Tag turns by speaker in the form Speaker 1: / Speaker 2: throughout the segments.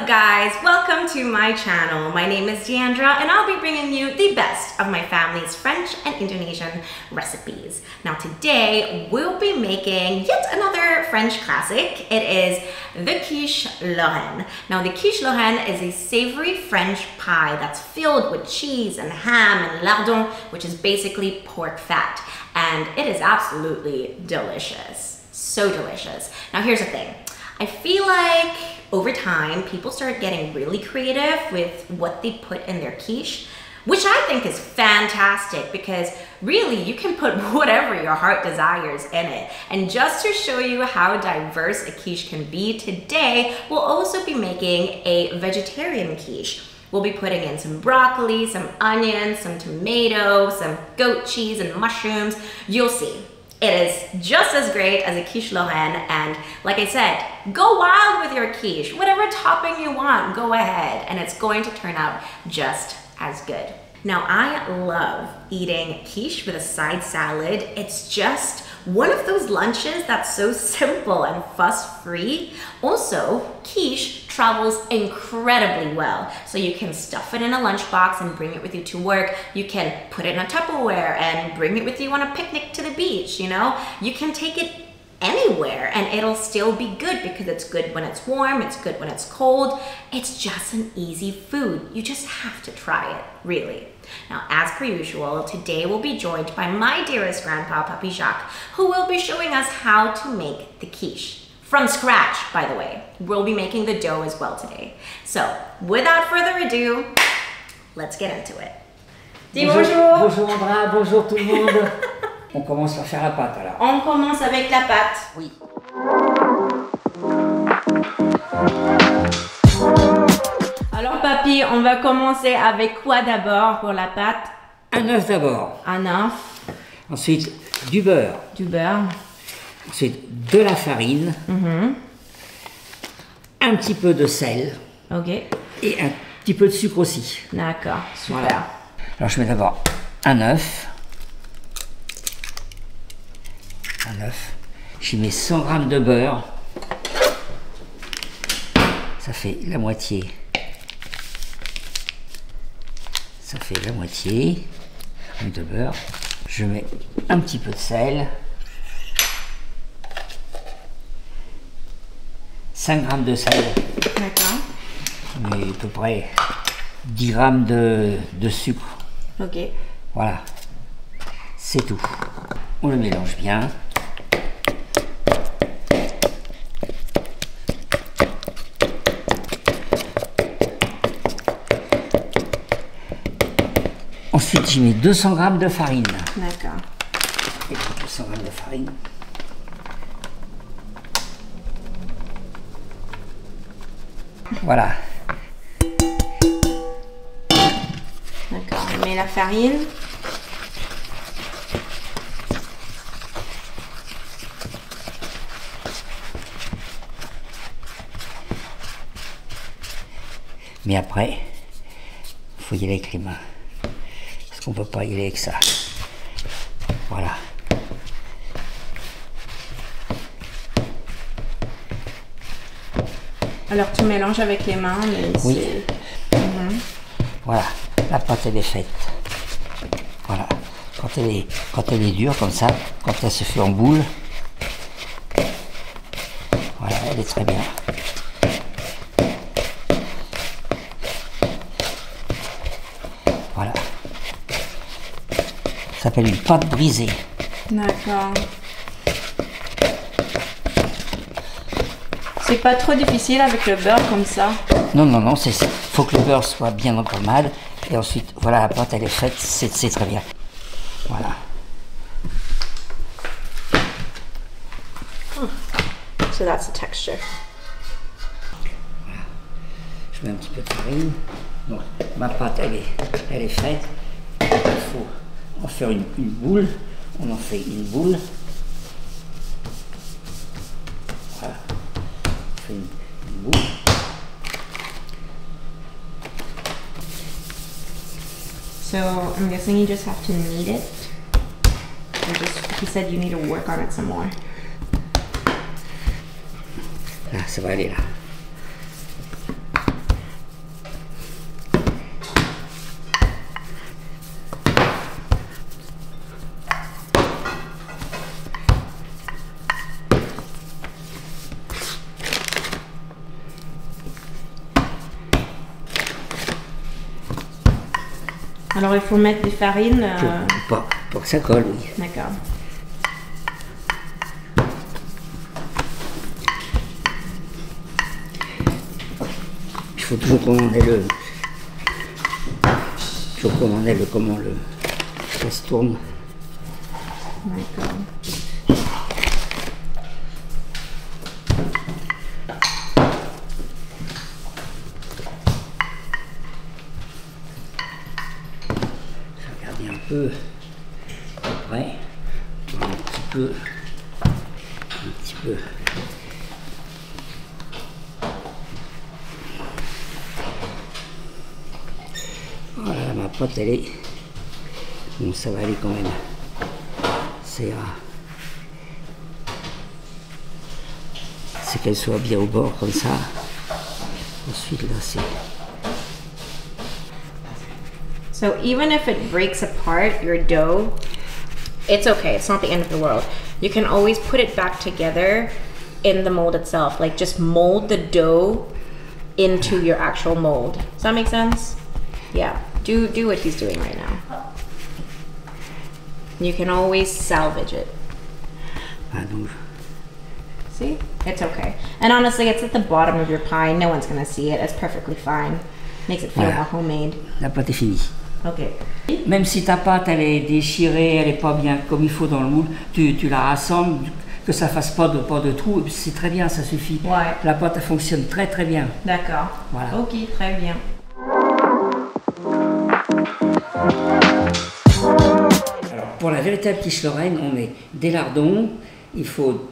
Speaker 1: up, guys? Welcome to my channel. My name is Deandra and I'll be bringing you the best of my family's French and Indonesian recipes. Now today we'll be making yet another French classic. It is the quiche Lorraine. Now the quiche Lorraine is a savory French pie that's filled with cheese and ham and lardon, which is basically pork fat. And it is absolutely delicious. So delicious. Now here's the thing. I feel like over time, people started getting really creative with what they put in their quiche, which I think is fantastic because really you can put whatever your heart desires in it. And just to show you how diverse a quiche can be, today we'll also be making a vegetarian quiche. We'll be putting in some broccoli, some onions, some tomatoes, some goat cheese and mushrooms. You'll see. It is just as great as a quiche Lorraine, and like I said, go wild with your quiche. Whatever topping you want, go ahead, and it's going to turn out just as good. Now, I love eating quiche with a side salad. It's just one of those lunches that's so simple and fuss-free. Also, quiche travels incredibly well. So you can stuff it in a lunchbox and bring it with you to work. You can put it in a Tupperware and bring it with you on a picnic to the beach, you know? You can take it anywhere and it'll still be good because it's good when it's warm, it's good when it's cold. It's just an easy food. You just have to try it, really. Now, as per usual, today we'll be joined by my dearest grandpa, Papi Jacques, who will be showing us how to make the quiche. From scratch, by the way. We'll be making the dough as well today. So, without further ado, let's get into it. Dis bonjour.
Speaker 2: Bonjour Andra, bonjour tout le monde. On commence par faire la pâte alors.
Speaker 1: On commence avec la pâte.
Speaker 2: Oui.
Speaker 1: Alors Papi, on va commencer avec quoi d'abord pour la pâte?
Speaker 2: Un œuf d'abord.
Speaker 1: Un œuf.
Speaker 2: Ensuite, du beurre.
Speaker 1: Du beurre.
Speaker 2: Ensuite, de la farine. Un petit peu de sel.
Speaker 1: Ok.
Speaker 2: Et un petit peu de sucre aussi.
Speaker 1: D'accord, super.
Speaker 2: Voilà. Alors je mets d'abord un œuf. Un œuf. J'y mets 100 g de beurre. Ça fait la moitié. Ça fait la moitié de beurre. Je mets un petit peu de sel. 5 g de sel.
Speaker 1: D'accord.
Speaker 2: Mais à peu près 10 g de sucre.
Speaker 1: Ok.
Speaker 2: Voilà. C'est tout. On le mélange bien. Ensuite, j'y mets 200 g de farine.
Speaker 1: D'accord.
Speaker 2: Et 200 g de farine. Voilà.
Speaker 1: D'accord, on met la farine.
Speaker 2: Mais après, il faut y aller avec les mains. Parce qu'on ne peut pas y aller avec ça. Voilà.
Speaker 1: Alors tu mélanges avec les mains, mais
Speaker 2: oui. Voilà, la pâte elle est faite. Voilà. Quand elle est dure comme ça, quand elle se fait en boule, voilà, elle est très bien. Voilà. Ça s'appelle une pâte brisée.
Speaker 1: D'accord. C'est pas trop difficile avec le beurre comme ça?
Speaker 2: Non, non, non, il faut que le beurre soit bien encremade. Et ensuite, voilà, la pâte elle est faite, c'est très bien. Voilà.
Speaker 1: So that's the texture.
Speaker 2: Voilà. Je mets un petit peu de farine. Donc, ma pâte elle est faite. Il faut en faire une boule. On en fait une boule. Voilà. On fait une boule.
Speaker 1: So I'm guessing you just have to knead it. Or just, he said you need to work on it some more.
Speaker 2: Là, ça va aller là.
Speaker 1: Alors il faut mettre des farines.
Speaker 2: Pour que ça colle, oui.
Speaker 1: D'accord.
Speaker 2: Il faut toujours commander comment ça se tourne.
Speaker 1: D'accord.
Speaker 2: Regardez un peu, après, un petit peu. Voilà, ma pâte elle est, bon ça va aller quand même, c'est qu'elle soit bien au bord comme ça, ensuite là c'est...
Speaker 1: So even if it breaks apart your dough, it's okay. It's not the end of the world. You can always put it back together in the mold itself. Like just mold the dough into your actual mold. Does that make sense? Yeah. Do what he's doing right now. You can always salvage it.
Speaker 2: Ah, donc...
Speaker 1: See? It's okay. And honestly, it's at the bottom of your pie. No one's gonna see it. It's perfectly fine. Makes it feel
Speaker 2: Voilà.
Speaker 1: more homemade.
Speaker 2: La pâte est finie.
Speaker 1: Okay.
Speaker 2: Même si ta pâte elle est déchirée, elle est pas bien comme il faut dans le moule, tu la rassembles, que ça fasse pas de trous, c'est très bien, ça suffit.
Speaker 1: Ouais.
Speaker 2: La pâte elle fonctionne très très bien.
Speaker 1: D'accord.
Speaker 2: Voilà.
Speaker 1: Ok, très bien.
Speaker 2: Alors pour la véritable quiche Lorraine, on met des lardons, il faut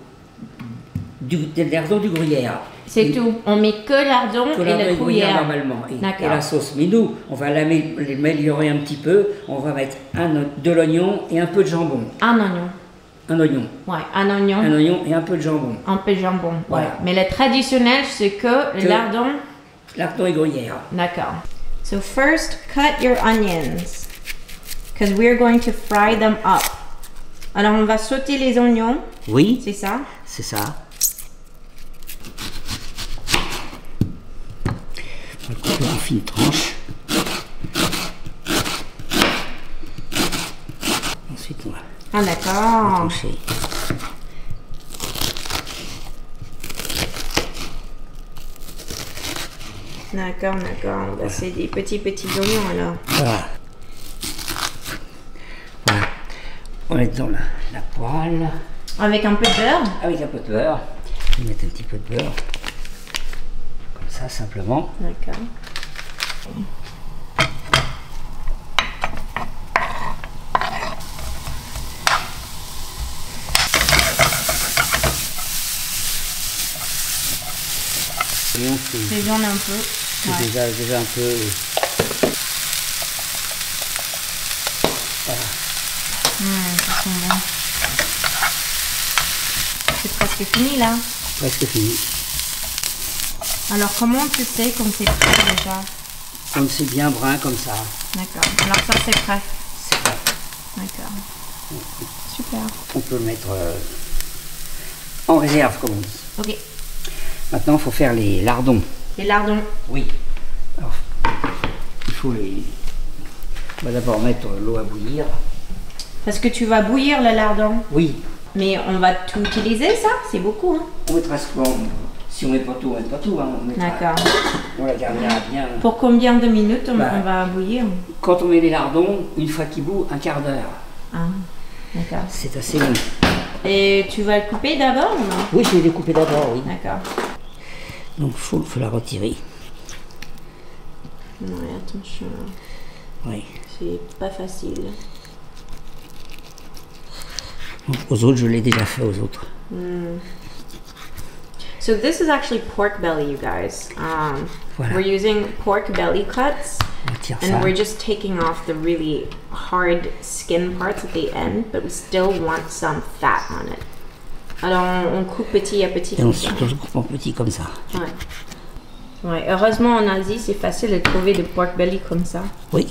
Speaker 2: des lardons du gruyère.
Speaker 1: C'est tout. On met que lardon
Speaker 2: Que
Speaker 1: et
Speaker 2: lardon
Speaker 1: le
Speaker 2: et gruyère
Speaker 1: gruyère.
Speaker 2: normalement. Et
Speaker 1: D'accord.
Speaker 2: la sauce. Mais nous, on va l'améliorer un petit peu. On va mettre de l'oignon et un peu de jambon.
Speaker 1: Un oignon.
Speaker 2: Un oignon.
Speaker 1: Ouais, un oignon.
Speaker 2: Un oignon et un peu de jambon.
Speaker 1: Un peu de jambon. Ouais.
Speaker 2: Voilà.
Speaker 1: Mais le traditionnel, c'est que le lardon.
Speaker 2: Lardon et gruyère.
Speaker 1: D'accord. So first, cut your onions. Because we're going to fry them up. Alors, on va sauter les oignons.
Speaker 2: Oui.
Speaker 1: C'est ça?
Speaker 2: C'est ça. On va couper en fines tranches. Ensuite, on va
Speaker 1: Ah, d'accord.
Speaker 2: trancher.
Speaker 1: D'accord, d'accord. Bah, c'est des petits oignons alors.
Speaker 2: Voilà. Voilà. On met dans la poêle.
Speaker 1: Avec un peu de beurre?
Speaker 2: Avec un peu de beurre. Je vais mettre un petit peu de beurre. Comme ça, simplement.
Speaker 1: D'accord.
Speaker 2: C'est
Speaker 1: Jaune un peu. Ouais.
Speaker 2: déjà un peu... Voilà.
Speaker 1: Ça sent bon. C'est presque fini là.
Speaker 2: Presque fini.
Speaker 1: Alors comment tu sais comme c'est prêt déjà?
Speaker 2: Comme c'est bien brun comme ça.
Speaker 1: D'accord. Alors ça c'est prêt.
Speaker 2: C'est prêt.
Speaker 1: D'accord. Super.
Speaker 2: On peut le mettre en réserve, comme on dit.
Speaker 1: Ok.
Speaker 2: Maintenant, il faut faire les lardons.
Speaker 1: Les lardons.
Speaker 2: Oui. Alors, il faut les... On va d'abord mettre l'eau à bouillir.
Speaker 1: Parce que tu vas bouillir le lardon.
Speaker 2: Oui.
Speaker 1: Mais on va tout utiliser ça? C'est beaucoup. Hein?
Speaker 2: On mettra ce qu'on... Si on met pas tout, on met pas tout. Hein.
Speaker 1: D'accord.
Speaker 2: On la garnira bien.
Speaker 1: Pour combien de minutes on
Speaker 2: Bah,
Speaker 1: va bouillir?
Speaker 2: Quand on met les lardons, une fois qu'ils bouent, un quart d'heure.
Speaker 1: Ah, d'accord.
Speaker 2: C'est assez long.
Speaker 1: Et tu vas le couper d'abord ou non?
Speaker 2: Oui, je vais les couper d'abord, oui.
Speaker 1: D'accord.
Speaker 2: Donc, il faut la retirer.
Speaker 1: Ouais, attention.
Speaker 2: Oui.
Speaker 1: C'est pas facile.
Speaker 2: Donc, aux autres, je l'ai déjà fait aux autres.
Speaker 1: So this is actually pork belly, you guys.
Speaker 2: Voilà.
Speaker 1: We're using pork belly cuts,
Speaker 2: On retire
Speaker 1: and
Speaker 2: ça.
Speaker 1: we're just taking off the really hard skin parts at the end, but we still want some fat on it. Alors on coupe petit à petit
Speaker 2: Et
Speaker 1: comme ça.
Speaker 2: ensuite, on le coupe en petit comme ça.
Speaker 1: Ouais. Ouais. Heureusement en Asie, c'est facile de trouver des pork belly comme ça.
Speaker 2: Oui.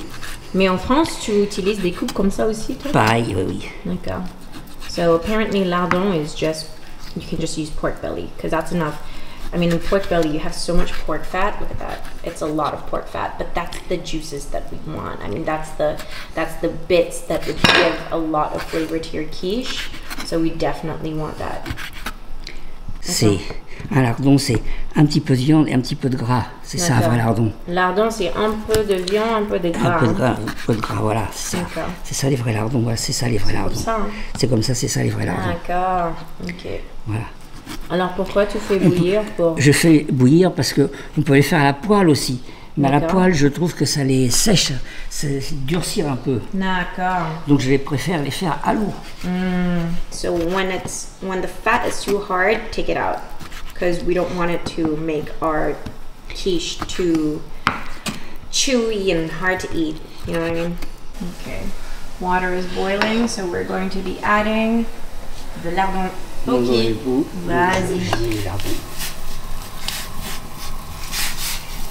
Speaker 1: Mais en France, tu utilises des coupes comme ça aussi, toi?
Speaker 2: Pareil, oui, oui.
Speaker 1: D'accord. So apparently lardon is just, you can just use pork belly because that's enough. I mean, in pork belly, you have so much pork fat. Look at that. It's a lot of pork fat, but that's the juices that we want. I mean, that's the bits that would give a lot of flavor to your quiche. So we definitely want that.
Speaker 2: C'est un lardon, c'est un petit peu de viande et un petit peu de gras. C'est ça un vrai lardon.
Speaker 1: Lardon, c'est un peu de viande, un peu de gras.
Speaker 2: Un peu de gras, voilà, c'est ça. C'est ça les vrais lardons, voilà, c'est ça les vrais lardons. C'est comme ça, c'est ça les vrais lardons.
Speaker 1: D'accord, ok.
Speaker 2: Voilà.
Speaker 1: Alors pourquoi tu fais bouillir pour...
Speaker 2: Je fais bouillir parce que on peut les faire à la poêle aussi. Mais à la poêle, je trouve que ça les sèche, ça durcir un peu.
Speaker 1: D'accord.
Speaker 2: Donc je préfère les faire à l'eau.
Speaker 1: So when the fat is too hard, take it out, because we don't want it to make our quiche too chewy and hard to eat. You know what I mean? Okay. Water is boiling, so we're going to be adding the lardon. Ok. Vas-y.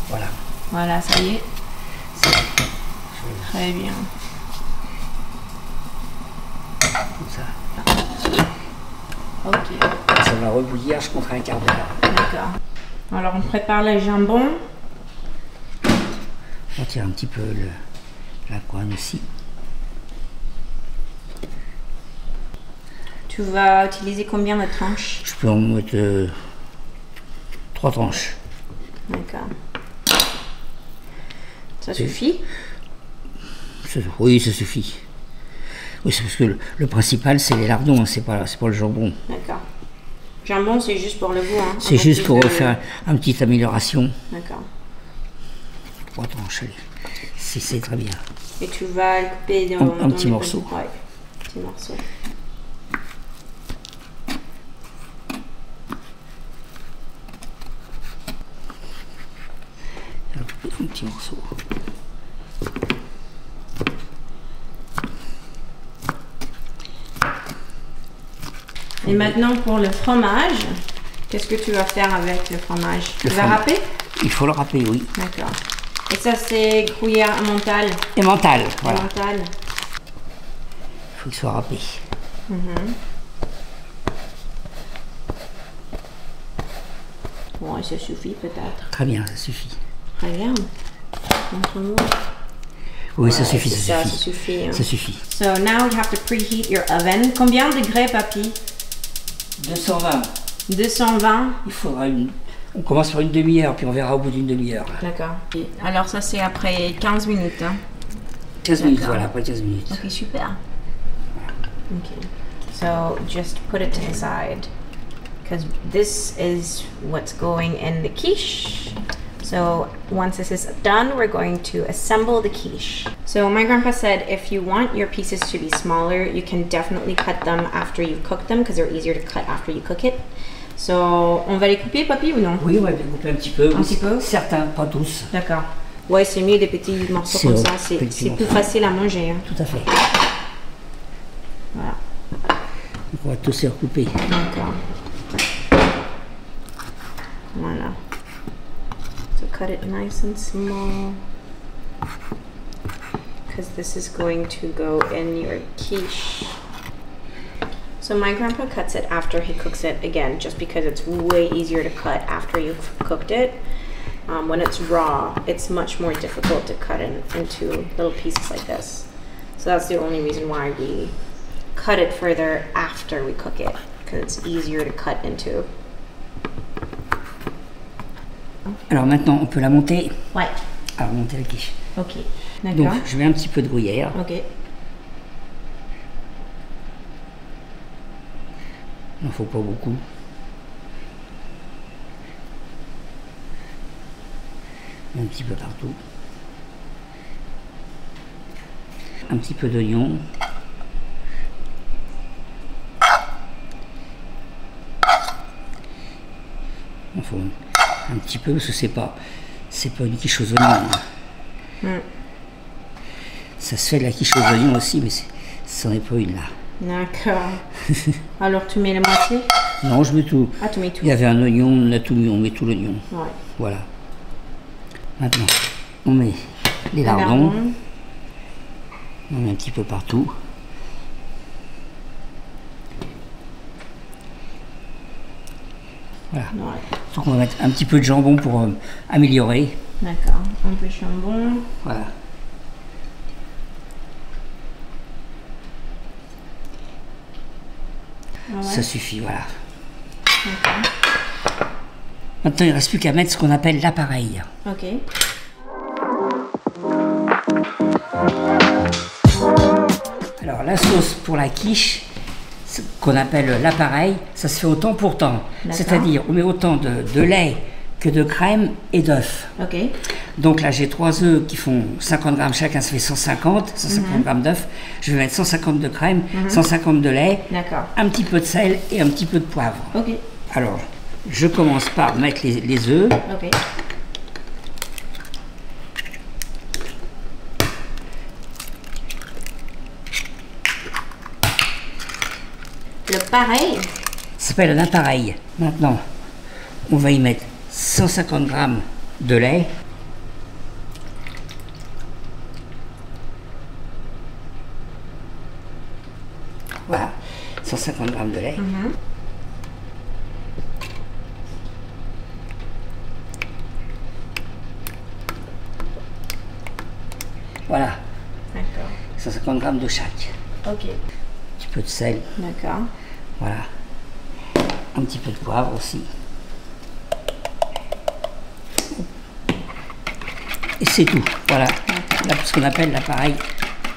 Speaker 2: Voilà.
Speaker 1: Voilà, ça y est. Très bien.
Speaker 2: Comme ça.
Speaker 1: Ok.
Speaker 2: Ça va rebouillir, je compterai un quart d'heure.
Speaker 1: D'accord. Alors on prépare le jambon.
Speaker 2: On tire un petit peu la couenne aussi.
Speaker 1: Tu vas utiliser combien de tranches?
Speaker 2: Je peux en mettre 3 tranches.
Speaker 1: D'accord. Ça suffit?
Speaker 2: Oui, ça suffit. Oui, c'est parce que le principal, c'est les lardons, c'est pas le jambon.
Speaker 1: D'accord. Jambon, c'est juste pour le goût, hein?
Speaker 2: C'est juste pour faire une petite amélioration.
Speaker 1: D'accord.
Speaker 2: 3 tranches, allez. C'est très bien.
Speaker 1: Et tu vas le couper dans
Speaker 2: un petit morceau.
Speaker 1: Ouais, petit morceau.
Speaker 2: Un petit morceau.
Speaker 1: Et maintenant pour le fromage, qu'est-ce que tu vas faire avec le fromage? Tu vas râper?
Speaker 2: Il faut le râper, oui.
Speaker 1: D'accord. Et ça c'est gruyère emmental?
Speaker 2: Emmental, voilà.
Speaker 1: Emmental.
Speaker 2: Il faut qu'il soit râpé.
Speaker 1: Bon, ça suffit peut-être.
Speaker 2: Très bien, ça suffit.
Speaker 1: Regarde. Montre-moi.
Speaker 2: Oui, ça suffit,
Speaker 1: ça suffit. Hein.
Speaker 2: Ça suffit.
Speaker 1: So now you have to preheat your oven. Combien de degrés, papy?
Speaker 2: 220.
Speaker 1: 220.
Speaker 2: Il faudra on commence par une demi-heure, puis on verra au bout d'une demi-heure.
Speaker 1: D'accord. Alors ça c'est après 15 minutes. Hein?
Speaker 2: 15 minutes, voilà, après 15 minutes.
Speaker 1: Ok, super. Ok. So just put it to the side. Because this is what's going in the quiche. So once this is done, we're going to assemble the quiche. So my grandpa said if you want your pieces to be smaller, you can definitely cut them after you've cooked them because they're easier to cut after you cook it. So on va les couper, papy, ou non?
Speaker 2: Oui, on va les couper un petit peu.
Speaker 1: Un petit peu?
Speaker 2: Certains, pas tous.
Speaker 1: D'accord. Ouais, c'est mieux des petits morceaux comme ça. C'est plus facile à manger. Hein.
Speaker 2: Tout à fait.
Speaker 1: Voilà.
Speaker 2: Donc on va tous les recouper.
Speaker 1: D'accord. Voilà. So cut it nice and small. Because this is going to go in your quiche. So my grandpa cuts it after he cooks it again, just because it's way easier to cut after you've cooked it. When it's raw, it's much more difficult to cut into little pieces like this. So that's the only reason why we cut it further after we cook it, because it's easier to cut into.
Speaker 2: Alors maintenant, on peut la monter.
Speaker 1: Ouais.
Speaker 2: Alors monter la quiche.
Speaker 1: Ok.
Speaker 2: Donc
Speaker 1: D'accord.
Speaker 2: je mets un petit peu de gruyère.
Speaker 1: Ok.
Speaker 2: Il n'en faut pas beaucoup. Un petit peu partout. Un petit peu d'oignon. Il faut un petit peu parce que c'est pas une quiche aux oignons. Hein. Ça se fait de la quiche aux oignons aussi, mais c'en est pas une là.
Speaker 1: D'accord. Alors tu mets la moitié?
Speaker 2: Non, je mets tout.
Speaker 1: Ah, tu mets tout.
Speaker 2: Il y avait un oignon, on a tout mis, on met tout l'oignon.
Speaker 1: Ouais.
Speaker 2: Voilà. Maintenant, on met les lardons. On met un petit peu partout. Voilà.
Speaker 1: Ouais.
Speaker 2: Donc on va mettre un petit peu de jambon pour améliorer.
Speaker 1: D'accord, un peu de jambon.
Speaker 2: Voilà.
Speaker 1: Ah ouais.
Speaker 2: Ça suffit, voilà.
Speaker 1: D'accord.
Speaker 2: Maintenant, il ne reste plus qu'à mettre ce qu'on appelle l'appareil.
Speaker 1: Ok.
Speaker 2: Alors, la sauce pour la quiche, ce qu'on appelle l'appareil, ça se fait au temps pour temps. C'est-à-dire, on met autant de lait que de crème et d'œufs.
Speaker 1: Ok.
Speaker 2: Donc là, j'ai 3 œufs qui font 50 grammes chacun, ça fait 150 grammes d'œufs. Je vais mettre 150 de crème, 150 de lait,
Speaker 1: D'accord.
Speaker 2: un petit peu de sel et un petit peu de poivre.
Speaker 1: Ok.
Speaker 2: Alors, je commence par mettre les œufs.
Speaker 1: Ok. Le pareil.
Speaker 2: Ça s'appelle un appareil. Maintenant, on va y mettre 150 grammes de lait. Voilà, 150 grammes de lait. Voilà,
Speaker 1: D'accord.
Speaker 2: 150 grammes de chaque.
Speaker 1: Ok.
Speaker 2: Un petit peu de sel,
Speaker 1: D'accord.
Speaker 2: voilà. Un petit peu de poivre aussi. Et c'est tout, voilà. Là, ce qu'on appelle l'appareil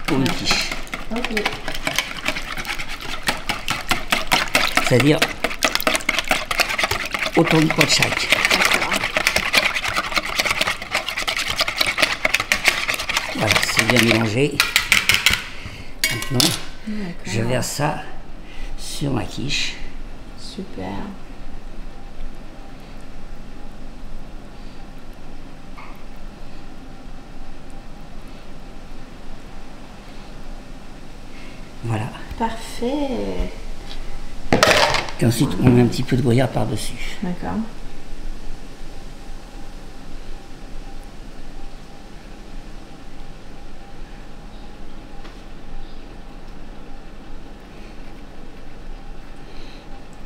Speaker 2: pour une quiche.
Speaker 1: Ok.
Speaker 2: C'est-à-dire autant de poids de chaque.
Speaker 1: D'accord.
Speaker 2: Voilà, c'est bien mélangé. Maintenant, je verse ça sur ma quiche.
Speaker 1: Super.
Speaker 2: Voilà.
Speaker 1: Parfait.
Speaker 2: Et ensuite, on met un petit peu de gruyère par-dessus.
Speaker 1: D'accord.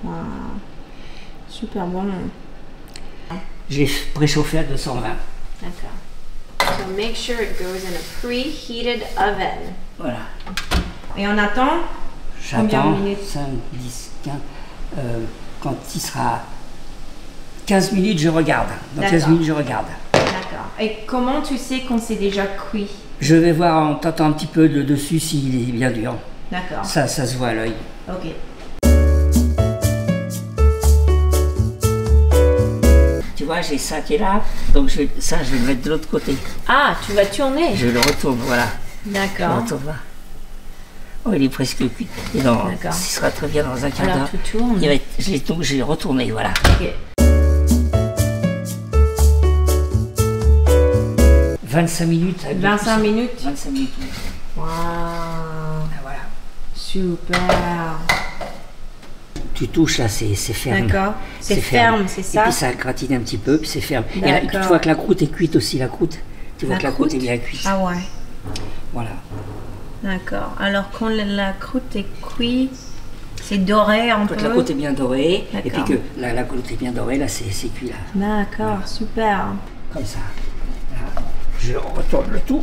Speaker 1: Wow. Super bon.
Speaker 2: J'ai préchauffé à 220.
Speaker 1: D'accord. So make sure it goes in a preheated oven.
Speaker 2: Voilà.
Speaker 1: Et on attend combien de
Speaker 2: J'attends
Speaker 1: minutes?
Speaker 2: 5, 10, 15. Quand il sera 15 minutes, je regarde. Dans 15
Speaker 1: D'accord.
Speaker 2: minutes, je regarde.
Speaker 1: D'accord. Et comment tu sais qu'on s'est déjà cuit?
Speaker 2: Je vais voir en tâtant un petit peu de dessus s'il est bien dur.
Speaker 1: D'accord.
Speaker 2: Ça se voit à l'œil.
Speaker 1: Ok.
Speaker 2: Tu vois, j'ai ça qui est là, donc ça, je vais le mettre de l'autre côté.
Speaker 1: Ah, tu vas tourner?
Speaker 2: Je le retourne, voilà. Je le
Speaker 1: D'accord.
Speaker 2: retourne là. Oh, il est presque cuit. Et non,
Speaker 1: D'accord.
Speaker 2: il sera très bien dans un quart
Speaker 1: Alors
Speaker 2: d'heure.
Speaker 1: tu tournes.
Speaker 2: Donc, je l'ai retourné, voilà.
Speaker 1: Ok.
Speaker 2: 25 minutes. avec
Speaker 1: 25
Speaker 2: le
Speaker 1: minutes.
Speaker 2: 25 minutes. oui.
Speaker 1: Waouh.
Speaker 2: Ah, voilà.
Speaker 1: Super.
Speaker 2: Tu touches là, c'est ferme.
Speaker 1: D'accord. C'est ferme, c'est ça?
Speaker 2: Et puis ça gratine un petit peu, puis c'est ferme. Et là, tu
Speaker 1: D'accord.
Speaker 2: vois que la croûte est cuite aussi, la croûte. Tu vois
Speaker 1: La
Speaker 2: que la croûte est
Speaker 1: croûte?
Speaker 2: bien cuite.
Speaker 1: Ah ouais.
Speaker 2: Voilà.
Speaker 1: D'accord. Alors quand la croûte est cuite, c'est doré un
Speaker 2: Quand
Speaker 1: peu.
Speaker 2: la croûte est bien dorée, et puis
Speaker 1: D'accord.
Speaker 2: que la croûte est bien dorée, là, c'est cuit là.
Speaker 1: D'accord, super.
Speaker 2: Comme ça. Là. Je retourne le tout.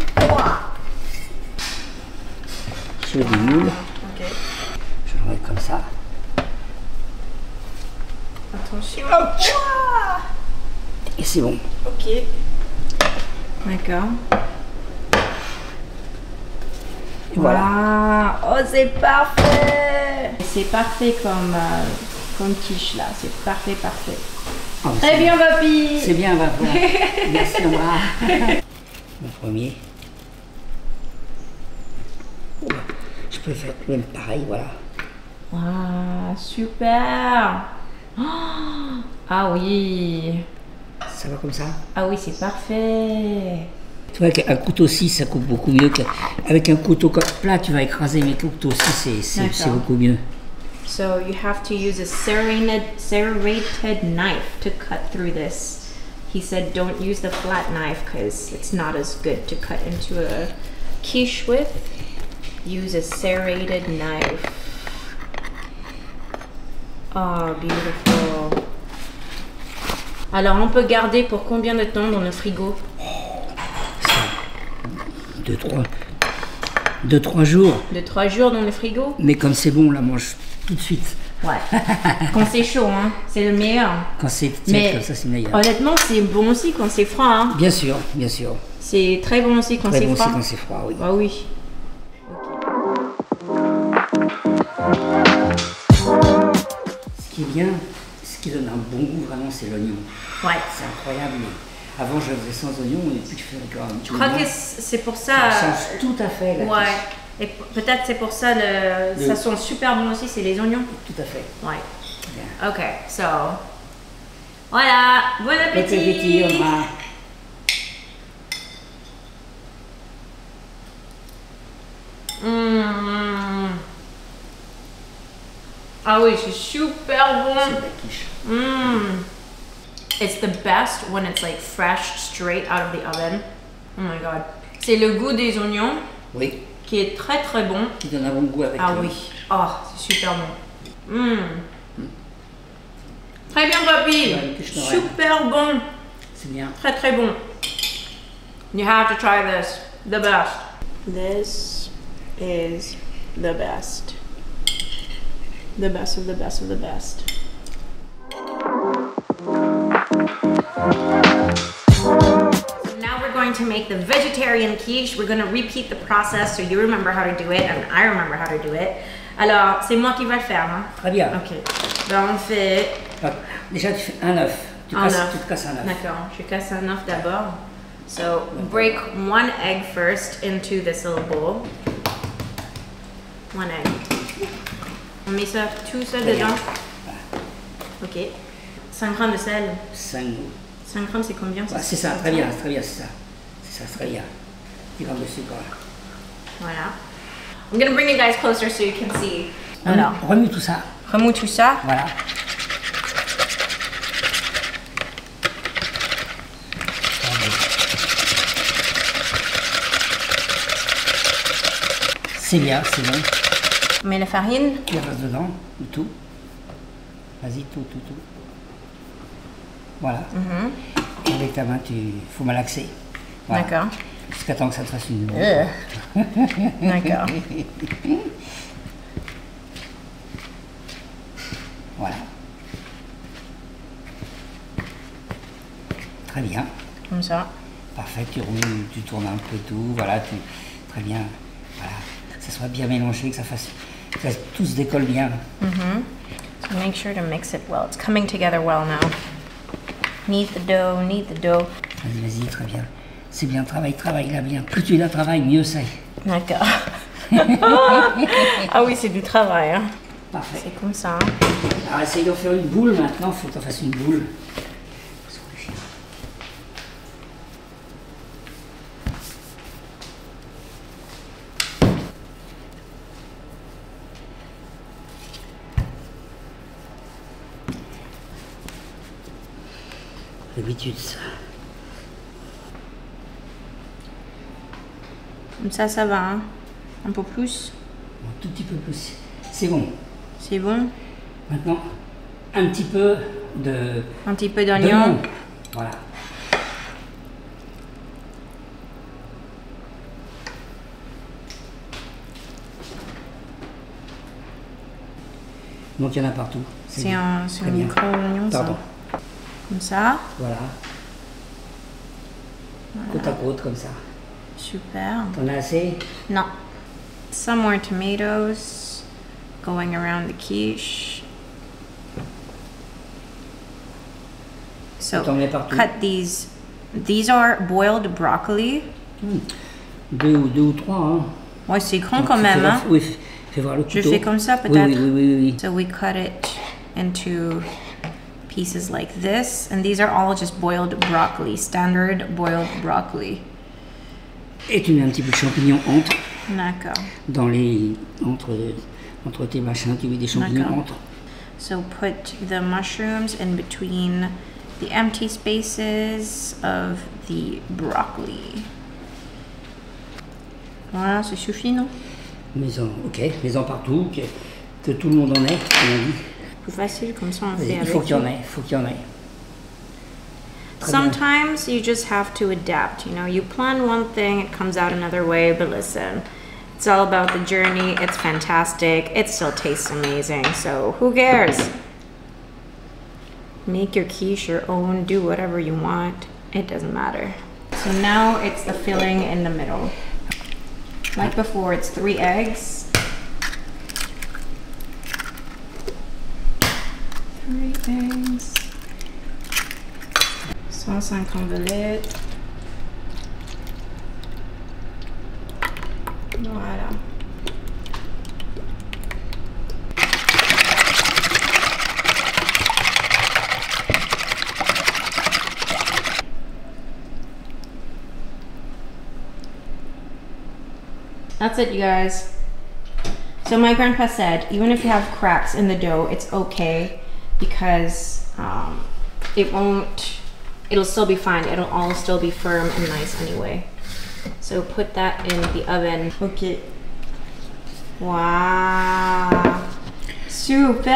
Speaker 2: Je démoule.
Speaker 1: Ok.
Speaker 2: Je le mets comme ça.
Speaker 1: Attention.
Speaker 2: Hop. Et c'est bon.
Speaker 1: Ok. D'accord.
Speaker 2: Et voilà.
Speaker 1: Wow. Oh, c'est parfait. C'est parfait comme quiche là. C'est parfait, parfait.
Speaker 2: Oh,
Speaker 1: Très
Speaker 2: c'est
Speaker 1: bien, papy.
Speaker 2: C'est bien, va voir. Merci, au revoir. Le premier. Oh, je peux faire même pareil, voilà.
Speaker 1: Wow, super. Oh. Ah oui.
Speaker 2: Ça va comme ça.
Speaker 1: Ah oui, c'est parfait.
Speaker 2: Tu vois qu'un couteau 6, ça coupe beaucoup mieux qu'avec un couteau plat, tu vas écraser, mais un couteau 6, c'est
Speaker 1: D'accord.
Speaker 2: beaucoup mieux.
Speaker 1: So you have to use a serrated knife to cut through this. He said don't use the flat knife because it's not as good to cut into a quiche with. Use a serrated knife. Oh, beautiful. Alors, on peut garder pour combien de temps dans le frigo?
Speaker 2: 2-3 jours.
Speaker 1: 2-3 jours dans le frigo?
Speaker 2: Mais comme c'est bon, on la mange tout de suite.
Speaker 1: Ouais. Quand c'est chaud, hein, c'est le meilleur.
Speaker 2: Quand c'est
Speaker 1: Mais
Speaker 2: comme ça, c'est meilleur.
Speaker 1: Honnêtement, c'est bon aussi quand c'est froid. Hein.
Speaker 2: Bien sûr, bien sûr.
Speaker 1: C'est très bon aussi quand
Speaker 2: Très
Speaker 1: c'est
Speaker 2: bon
Speaker 1: froid.
Speaker 2: aussi quand c'est froid, oui.
Speaker 1: Ah oui.
Speaker 2: Ce qui est bien, ce qui donne un bon goût vraiment, c'est l'oignon.
Speaker 1: Ouais.
Speaker 2: C'est incroyable. Mais avant, je faisais sans oignon et puis je fais encore un petit
Speaker 1: Je crois
Speaker 2: oignon.
Speaker 1: que c'est pour ça.
Speaker 2: Ça change tout à fait. La
Speaker 1: Ouais.
Speaker 2: quiche.
Speaker 1: Et peut-être c'est pour ça ça sent super bon aussi, c'est les oignons.
Speaker 2: Tout à fait.
Speaker 1: Ouais.
Speaker 2: Bien.
Speaker 1: Ok, so. Voilà. Bon appétit.
Speaker 2: Bon appétit, Omar.
Speaker 1: Mmh. Ah oui, c'est super bon.
Speaker 2: C'est de la quiche.
Speaker 1: Mmm. It's the best when it's like fresh, straight out of the oven. Oh my god. C'est le goût des oignons
Speaker 2: Oui,
Speaker 1: qui est très très bon.
Speaker 2: qui donne un bon goût avec
Speaker 1: Ah
Speaker 2: le-
Speaker 1: oui. Oh, c'est super bon. Très bien, papy.
Speaker 2: Ouais, que je t'aurais.
Speaker 1: Super bon.
Speaker 2: C'est bien.
Speaker 1: Très très bon. You have to try this. The best. This is the best. The best of the best of the best. So now we're going to make the vegetarian quiche. We're going to repeat the process so you remember how to do it and I remember how to do it. Alors, c'est moi qui vais le faire, hein?
Speaker 2: Très bien.
Speaker 1: Ok. Ben, on fait
Speaker 2: Ah, déjà, tu fais un œuf. Tu
Speaker 1: un
Speaker 2: casses,
Speaker 1: œuf.
Speaker 2: tu te casses un œuf.
Speaker 1: D'accord, je casse un œuf d'abord. So, break one egg first into this little bowl. One egg. On met ça, tout ça
Speaker 2: Très bien.
Speaker 1: dedans. Ok. 5 grammes de sel.
Speaker 2: 5.
Speaker 1: 5 grammes, c'est combien?
Speaker 2: C'est ça, très bien, c'est ça. C'est ça, très bien. 10 grammes de sucre.
Speaker 1: Voilà. I'm gonna bring you guys closer so you can see. Alors,
Speaker 2: Remue tout ça.
Speaker 1: remous tout ça.
Speaker 2: Voilà. C'est bien, c'est bon.
Speaker 1: On met la farine.
Speaker 2: Tu restes dedans, le tout. Vas-y, tout. Voilà. Et avec ta main, faut malaxer. Voilà.
Speaker 1: D'accord.
Speaker 2: Jusqu'à temps que ça te fasse une boule.
Speaker 1: D'accord.
Speaker 2: Voilà. Très bien.
Speaker 1: Comme ça.
Speaker 2: Parfait, tu roules, tu tournes un peu tout, voilà, très bien. Voilà, que ça soit bien mélangé, que ça tout se décolle bien.
Speaker 1: So make sure to mix it well. It's coming together well now. Knead the dough, knead the dough.
Speaker 2: Vas-y, très bien. C'est bien, travaille là bien. Plus tu la travailles, mieux c'est.
Speaker 1: D'accord. Ah oui, c'est du travail. Hein.
Speaker 2: Parfait.
Speaker 1: C'est comme ça.
Speaker 2: Alors essaye d'en faire une boule maintenant, il faut que tu en fasses une boule. L'habitude, ça.
Speaker 1: Comme ça va. Hein. Un peu plus.
Speaker 2: Un tout petit peu plus. C'est bon.
Speaker 1: C'est bon.
Speaker 2: Maintenant, un petit peu de...
Speaker 1: Un petit peu d'oignon.
Speaker 2: Voilà. Donc il y en a partout.
Speaker 1: C'est un
Speaker 2: Très bien.
Speaker 1: micro-oignon, ça.
Speaker 2: Pardon.
Speaker 1: Comme ça.
Speaker 2: Voilà. Côte à côte, comme ça.
Speaker 1: Super.
Speaker 2: T'en as assez?
Speaker 1: No. Some more tomatoes going around the quiche. So
Speaker 2: T'en mets partout.
Speaker 1: cut these. These are boiled broccoli.
Speaker 2: Deux ou trois, hein.
Speaker 1: Ouais, c'est grand
Speaker 2: Donc,
Speaker 1: quand même. Hein?
Speaker 2: Oui, fais voir le couteau.
Speaker 1: Je fais comme ça
Speaker 2: Oui,
Speaker 1: peut-être.
Speaker 2: oui.
Speaker 1: So we cut it into pieces like this, and these are all just boiled broccoli, standard boiled broccoli.
Speaker 2: Et tu mets un petit peu de champignons entre.
Speaker 1: D'accord.
Speaker 2: Entre tes machins, tu mets des champignons
Speaker 1: D'accord.
Speaker 2: entre.
Speaker 1: So put the mushrooms in between the empty spaces of the broccoli. Voilà, ça suffit, non?
Speaker 2: Mets-en partout, que tout le monde en ait, comme on dit.
Speaker 1: Plus facile, comme ça on fait
Speaker 2: Il
Speaker 1: avec.
Speaker 2: faut qu'il y en ait,
Speaker 1: Sometimes you just have to adapt, you know. You plan one thing, it comes out another way, but listen, it's all about the journey. It's fantastic. It still tastes amazing, so who cares? Make your quiche your own, do whatever you want. It doesn't matter. So now it's the filling in the middle. Like before, it's 3 eggs. 3 eggs. 150 velites. Voilà. That's it, you guys. So my grandpa said, even if you have cracks in the dough, it's okay because it'll still be fine. It'll all still be firm and nice anyway. So put that in the oven. Okay. Wow. Super.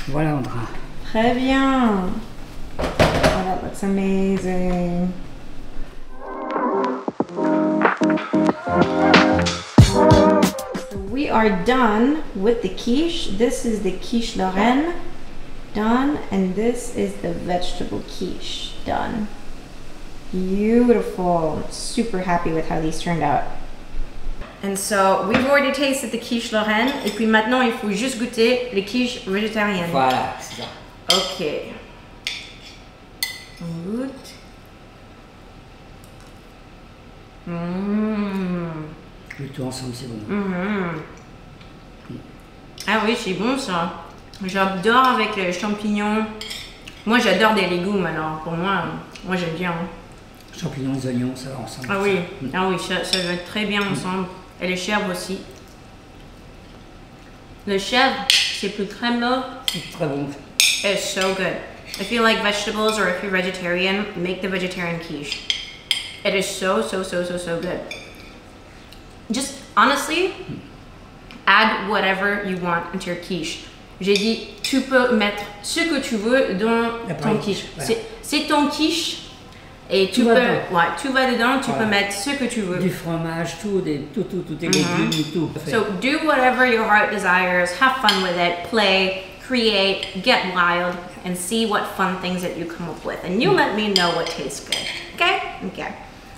Speaker 2: Voilà, Andra.
Speaker 1: Très bien. Oh, that looks amazing. So we are done with the quiche. This is the quiche Lorraine. Done, and this is the vegetable quiche done. Beautiful. I'm super happy with how these turned out. And so we've already tasted the quiche Lorraine, et puis maintenant il faut juste goûter les quiches végétariennes.
Speaker 2: Voilà, c'est ça.
Speaker 1: Ok. On goûte.
Speaker 2: Le tout ensemble, c'est bon.
Speaker 1: Ah oui, c'est bon ça. J'adore avec les champignons. Moi, j'adore des légumes, alors pour moi j'aime bien.
Speaker 2: Champignons, les oignons, ça va ensemble.
Speaker 1: Ah oui, ça va très bien ensemble. Et les chèvres aussi. Le chèvre, c'est plus crémeux.
Speaker 2: C'est très bon.
Speaker 1: It's so good. If you like vegetables or if you're vegetarian, make the vegetarian quiche. It is so good. Just honestly, add whatever you want into your quiche. J'ai dit, tu peux mettre ce que tu veux dans ton quiche. Voilà. C'est ton quiche et tu peux, tout va dedans, tu peux mettre ce que tu veux.
Speaker 2: Du fromage, tout est légumes, tout.
Speaker 1: So do whatever your heart desires, have fun with it, play, create, get wild, and see what fun things that you come up with. And you let me know what tastes good. Okay? Okay.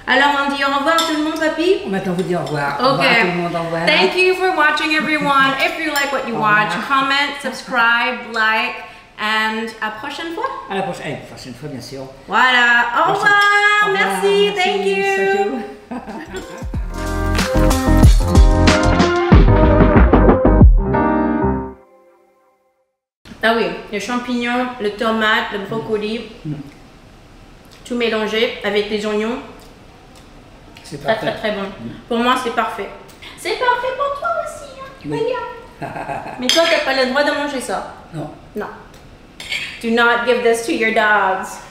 Speaker 1: Alors on dit au revoir tout le monde, papy?
Speaker 2: Maintenant vous dites au revoir.
Speaker 1: Okay.
Speaker 2: Au revoir tout le monde, au revoir.
Speaker 1: Thank you for watching, everyone. If you like what you watch, comment, subscribe, like, and à prochaine fois.
Speaker 2: À la prochaine fois, bien sûr.
Speaker 1: Voilà. Au revoir. Merci. Thank you. Ah oui, les champignons, le tomate, le brocoli, tout mélangé avec les oignons.
Speaker 2: C'est
Speaker 1: très très bon. Pour moi, c'est parfait. C'est parfait pour toi aussi. Hein?
Speaker 2: Oui.
Speaker 1: Regarde. Mais toi, t'as pas le droit de manger ça.
Speaker 2: Non.
Speaker 1: Non. Do not give this to your dogs.